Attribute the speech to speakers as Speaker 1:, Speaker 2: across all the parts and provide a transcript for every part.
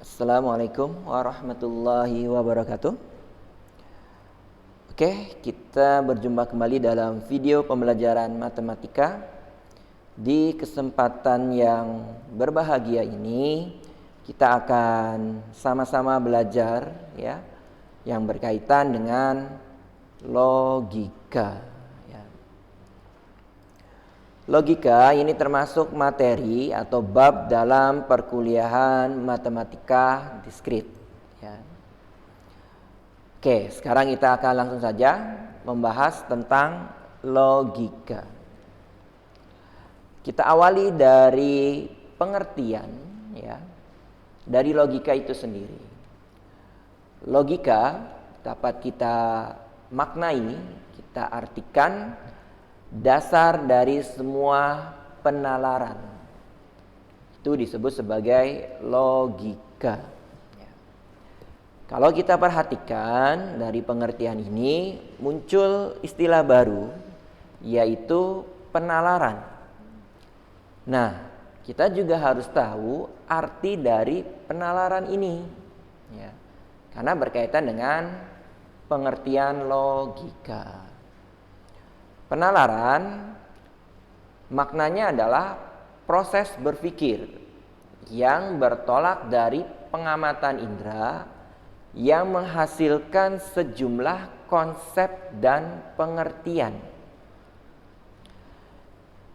Speaker 1: Assalamualaikum warahmatullahi wabarakatuh. Oke, kita berjumpa kembali dalam video pembelajaran matematika. Di kesempatan yang berbahagia ini, kita akan sama-sama belajar ya, yang berkaitan dengan logika. Logika ini termasuk materi atau bab dalam perkuliahan matematika diskrit. Ya. Oke, sekarang kita akan langsung saja membahas tentang logika. Kita awali dari pengertian, ya, dari logika itu sendiri. Logika dapat kita maknai, kita artikan dasar dari semua penalaran. Itu disebut sebagai logika. Ya. Kalau kita perhatikan dari pengertian ini muncul istilah baru, yaitu penalaran. Nah, kita juga harus tahu arti dari penalaran ini, ya, karena berkaitan dengan pengertian logika. Penalaran maknanya adalah proses berpikir yang bertolak dari pengamatan indera yang menghasilkan sejumlah konsep dan pengertian.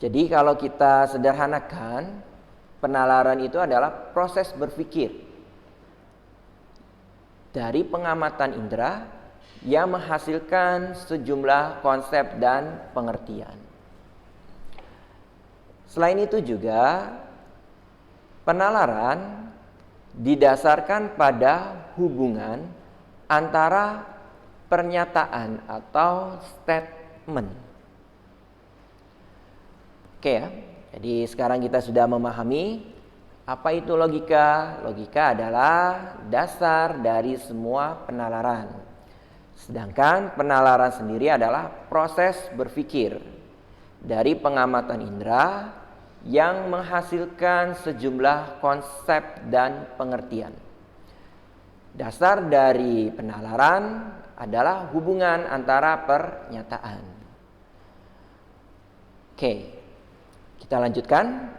Speaker 1: Jadi kalau kita sederhanakan, penalaran itu adalah proses berpikir dari pengamatan indera yang menghasilkan sejumlah konsep dan pengertian. Selain itu juga, penalaran didasarkan pada hubungan antara pernyataan atau statement. Oke ya, jadi sekarang kita sudah memahami apa itu logika. Logika adalah dasar dari semua penalaran. Sedangkan penalaran sendiri adalah proses berpikir dari pengamatan indera yang menghasilkan sejumlah konsep dan pengertian. Dasar dari penalaran adalah hubungan antara pernyataan. Oke, kita lanjutkan.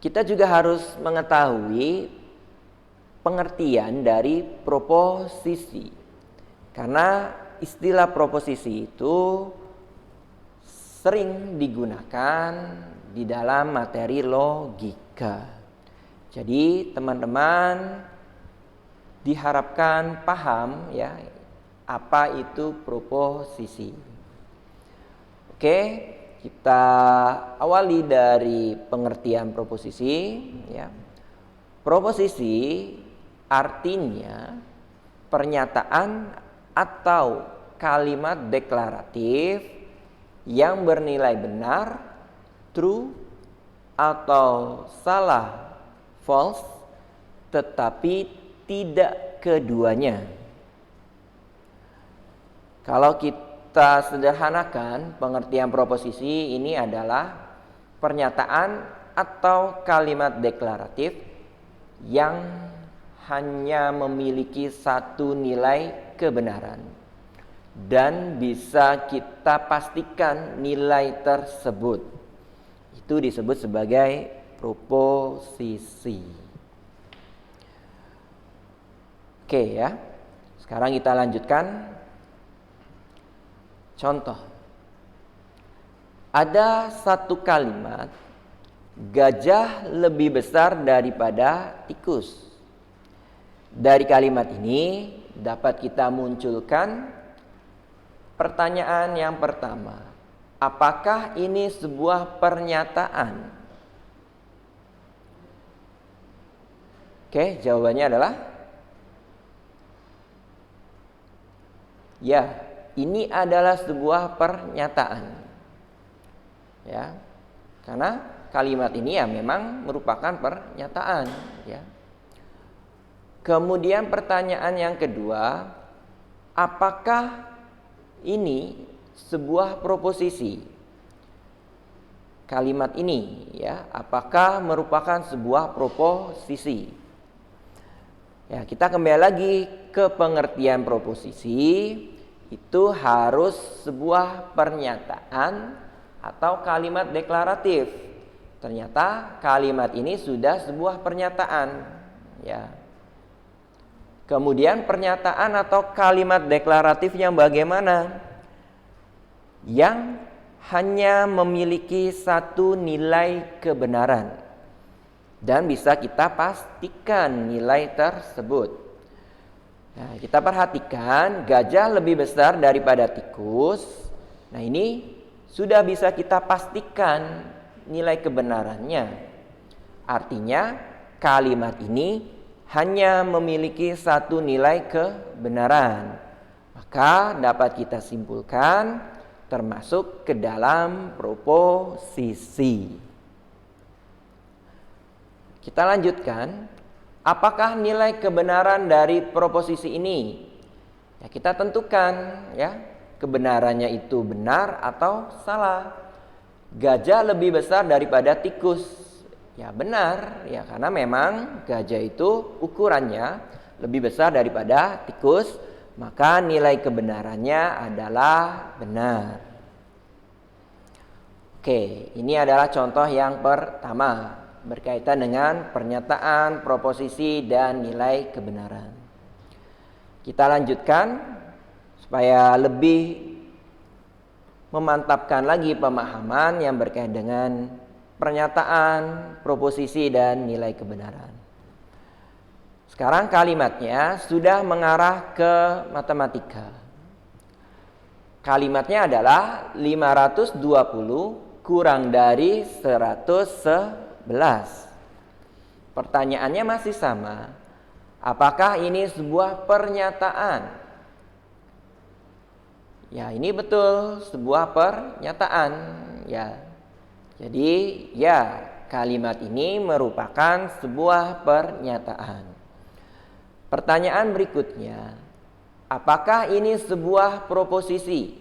Speaker 1: Kita juga harus mengetahui pengertian dari proposisi. Karena istilah proposisi itu sering digunakan di dalam materi logika. Jadi teman-teman diharapkan paham ya apa itu proposisi. Oke, kita awali dari pengertian proposisi ya. Proposisi artinya pernyataan atau kalimat deklaratif yang bernilai benar, true, atau salah, false, tetapi tidak keduanya. Kalau kita sederhanakan, pengertian proposisi ini adalah pernyataan atau kalimat deklaratif yang hanya memiliki satu nilai kebenaran dan bisa kita pastikan nilai tersebut. Itu disebut sebagai proposisi. Oke ya. Sekarang kita lanjutkan. Contoh. Ada satu kalimat, gajah lebih besar daripada tikus. Dari kalimat ini dapat kita munculkan pertanyaan yang pertama. Apakah ini sebuah pernyataan? Oke, jawabannya adalah ya, ini adalah sebuah pernyataan. Ya. Karena kalimat ini ya memang merupakan pernyataan, ya. Kemudian pertanyaan yang kedua, apakah ini sebuah proposisi? kalimat ini ya, apakah merupakan sebuah proposisi? Ya, kita kembali lagi ke pengertian proposisi, itu harus sebuah pernyataan atau kalimat deklaratif. Ternyata kalimat ini sudah sebuah pernyataan ya. Kemudian pernyataan atau kalimat deklaratif yang bagaimana? Yang hanya memiliki satu nilai kebenaran dan bisa kita pastikan nilai tersebut. Nah, kita perhatikan gajah lebih besar daripada tikus. Nah, ini sudah bisa kita pastikan nilai kebenarannya. Artinya kalimat ini hanya memiliki satu nilai kebenaran. Maka dapat kita simpulkan termasuk ke dalam proposisi. Kita lanjutkan, apakah nilai kebenaran dari proposisi ini? Ya, kita tentukan ya, kebenarannya itu benar atau salah. Gajah lebih besar daripada tikus. Ya benar, ya karena memang gajah itu ukurannya lebih besar daripada tikus, maka nilai kebenarannya adalah benar. Oke, ini adalah contoh yang pertama berkaitan dengan pernyataan, proposisi, dan nilai kebenaran. Kita lanjutkan supaya lebih memantapkan lagi pemahaman yang berkaitan dengan pernyataan, proposisi, dan nilai kebenaran. Sekarang kalimatnya sudah mengarah ke matematika. Kalimatnya adalah 520 kurang dari 111. Pertanyaannya masih sama. Apakah ini sebuah pernyataan? Ya, ini betul sebuah pernyataan, ya. Jadi, ya, kalimat ini merupakan sebuah pernyataan. Pertanyaan berikutnya, apakah ini sebuah proposisi?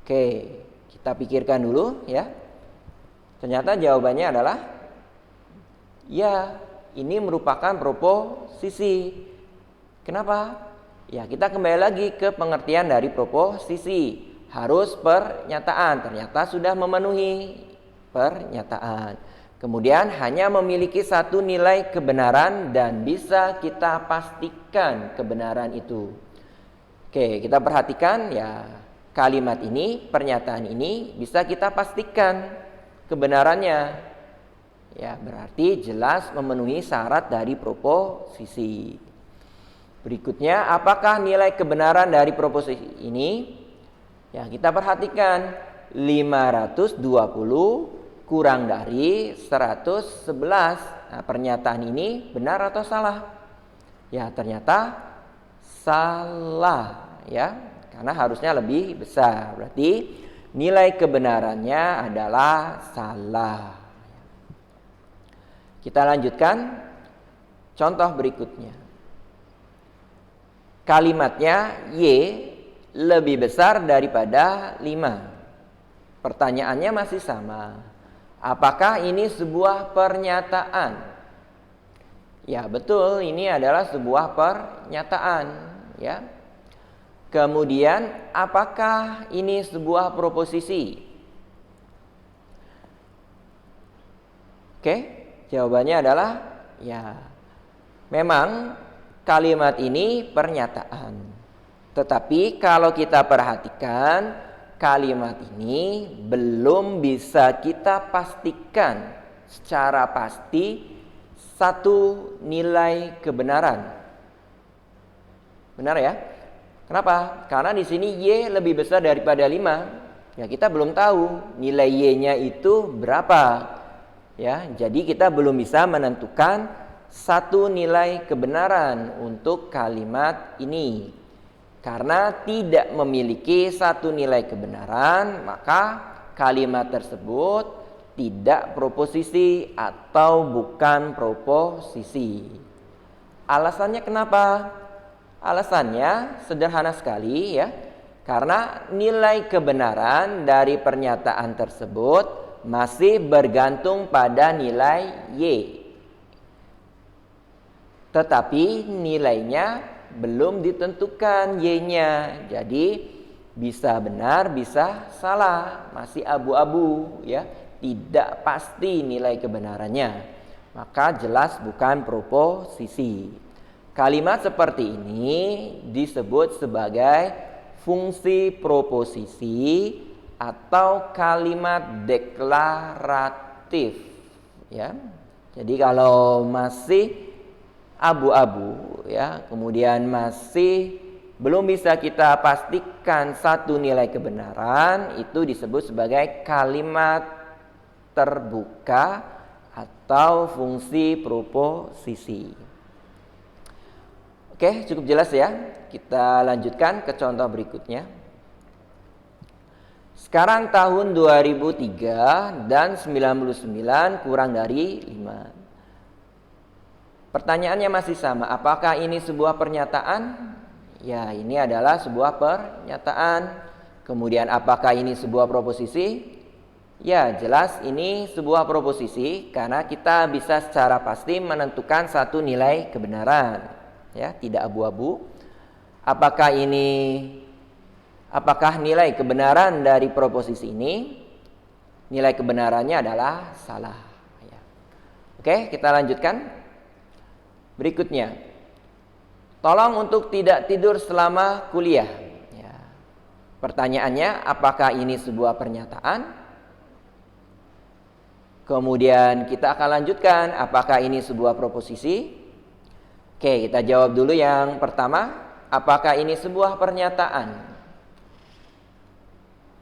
Speaker 1: Oke, kita pikirkan dulu ya. Ternyata jawabannya adalah ya, ini merupakan proposisi. Kenapa? Ya, kita kembali lagi ke pengertian dari proposisi. Harus pernyataan, ternyata sudah memenuhi pernyataan. Kemudian hanya memiliki satu nilai kebenaran dan bisa kita pastikan kebenaran itu. Oke, kita perhatikan ya, kalimat ini, pernyataan ini bisa kita pastikan kebenarannya. Ya, berarti jelas memenuhi syarat dari proposisi. Berikutnya, apakah nilai kebenaran dari proposisi ini? Ya, kita perhatikan 520 kurang dari 111. Nah, pernyataan ini benar atau salah? Ya, ternyata salah ya, karena harusnya lebih besar. Berarti nilai kebenarannya adalah salah. Kita lanjutkan contoh berikutnya. Kalimatnya Y lebih besar daripada 5. Pertanyaannya masih sama. Apakah ini sebuah pernyataan? Ya, betul, ini adalah sebuah pernyataan, ya. Kemudian, apakah ini sebuah proposisi? Oke, jawabannya adalah ya. Memang kalimat ini pernyataan. Tetapi kalau kita perhatikan, kalimat ini belum bisa kita pastikan secara pasti satu nilai kebenaran. Benar ya? Kenapa? Karena di sini Y lebih besar daripada 5. Ya, kita belum tahu nilai Y-nya itu berapa. Ya, jadi kita belum bisa menentukan satu nilai kebenaran untuk kalimat ini. Karena tidak memiliki satu nilai kebenaran, maka kalimat tersebut tidak proposisi atau bukan proposisi. Alasannya kenapa? Alasannya sederhana sekali ya. Karena nilai kebenaran dari pernyataan tersebut masih bergantung pada nilai Y. Tetapi nilainya belum ditentukan Y-nya. Jadi bisa benar, bisa salah, masih abu-abu ya, tidak pasti nilai kebenarannya. Maka jelas bukan proposisi. Kalimat seperti ini disebut sebagai fungsi proposisi atau kalimat deklaratif ya. Jadi kalau masih abu-abu ya, kemudian masih belum bisa kita pastikan satu nilai kebenaran, itu disebut sebagai kalimat terbuka atau fungsi proposisi. Oke, cukup jelas ya. Kita lanjutkan ke contoh berikutnya. Sekarang tahun 2003 dan 99 kurang dari 5. Pertanyaannya masih sama. Apakah ini sebuah pernyataan? Ya, ini adalah sebuah pernyataan. Kemudian apakah ini sebuah proposisi? Ya, jelas ini sebuah proposisi karena kita bisa secara pasti menentukan satu nilai kebenaran. Ya, tidak abu-abu. Apakah nilai kebenaran dari proposisi ini? Nilai kebenarannya adalah salah. Ya. Oke, kita lanjutkan. Berikutnya, tolong untuk tidak tidur selama kuliah. Ya. Pertanyaannya, apakah ini sebuah pernyataan? Kemudian kita akan lanjutkan, apakah ini sebuah proposisi? Oke, kita jawab dulu yang pertama. Apakah ini sebuah pernyataan?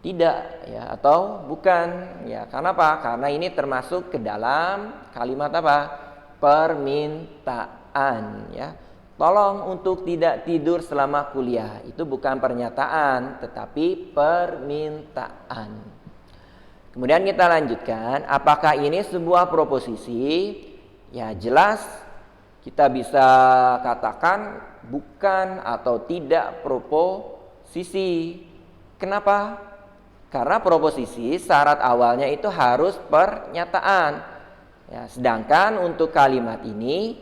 Speaker 1: Tidak ya, atau bukan ya. Karena apa? Karena ini termasuk ke dalam kalimat apa? Permintaan ya. Tolong untuk tidak tidur selama kuliah. Itu bukan pernyataan, tetapi permintaan. Kemudian kita lanjutkan, apakah ini sebuah proposisi? Ya, jelas kita bisa katakan bukan atau tidak proposisi. Kenapa? Karena proposisi syarat awalnya itu harus pernyataan. Ya, sedangkan untuk kalimat ini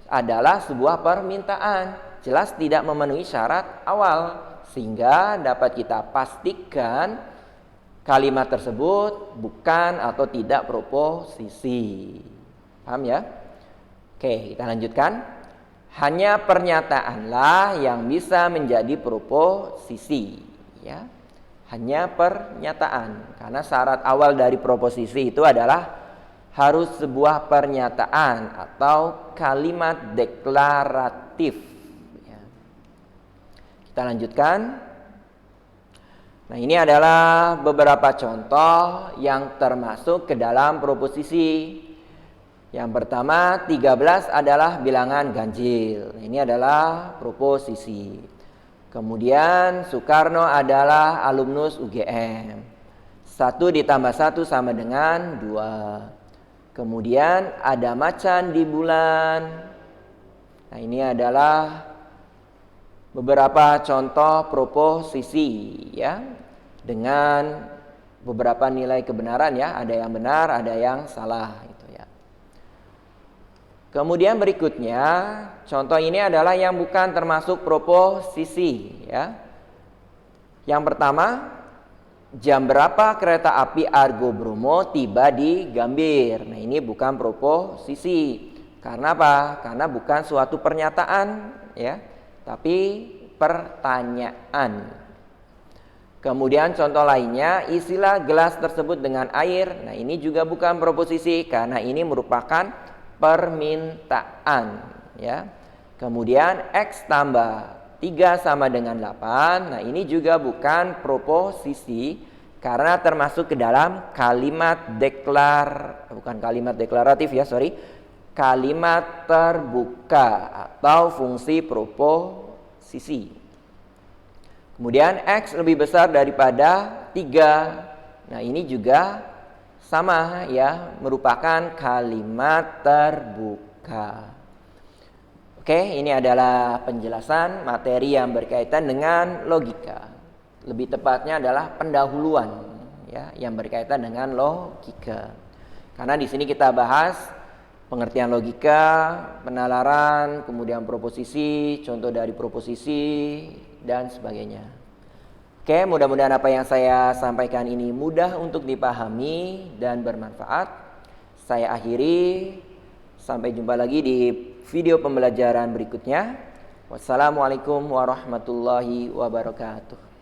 Speaker 1: adalah sebuah permintaan. Jelas tidak memenuhi syarat awal. Sehingga dapat kita pastikan kalimat tersebut bukan atau tidak proposisi. Paham ya? Oke, kita lanjutkan. Hanya pernyataanlah yang bisa menjadi proposisi ya. Hanya pernyataan, karena syarat awal dari proposisi itu adalah harus sebuah pernyataan atau kalimat deklaratif ya. Kita lanjutkan. Nah, ini adalah beberapa contoh yang termasuk ke dalam proposisi. Yang pertama, 13 adalah bilangan ganjil. Ini adalah proposisi. Kemudian Soekarno adalah alumnus UGM. 1 ditambah 1 sama dengan 2. Kemudian ada macan di bulan. Nah, ini adalah beberapa contoh proposisi ya. Dengan beberapa nilai kebenaran ya. Ada yang benar, ada yang salah. Kemudian berikutnya, contoh ini adalah yang bukan termasuk proposisi ya. Yang pertama, jam berapa kereta api Argo Bromo tiba di Gambir? Nah, ini bukan proposisi. Karena apa? Karena bukan suatu pernyataan ya, tapi pertanyaan. Kemudian contoh lainnya, isilah gelas tersebut dengan air. Nah, ini juga bukan proposisi karena ini merupakan permintaan ya. Kemudian X tambah 3 sama dengan 8. Nah, ini juga bukan proposisi karena termasuk ke dalam kalimat deklaratif ya, kalimat terbuka atau fungsi proposisi. Kemudian X lebih besar daripada 3. Nah, ini juga sama ya, merupakan kalimat terbuka. Oke, ini adalah penjelasan materi yang berkaitan dengan logika. Lebih tepatnya adalah pendahuluan ya, yang berkaitan dengan logika. Karena di sini kita bahas pengertian logika, penalaran, kemudian proposisi, contoh dari proposisi, dan sebagainya. Oke, mudah-mudahan apa yang saya sampaikan ini mudah untuk dipahami dan bermanfaat. Saya akhiri, sampai jumpa lagi di video pembelajaran berikutnya. Wassalamualaikum warahmatullahi wabarakatuh.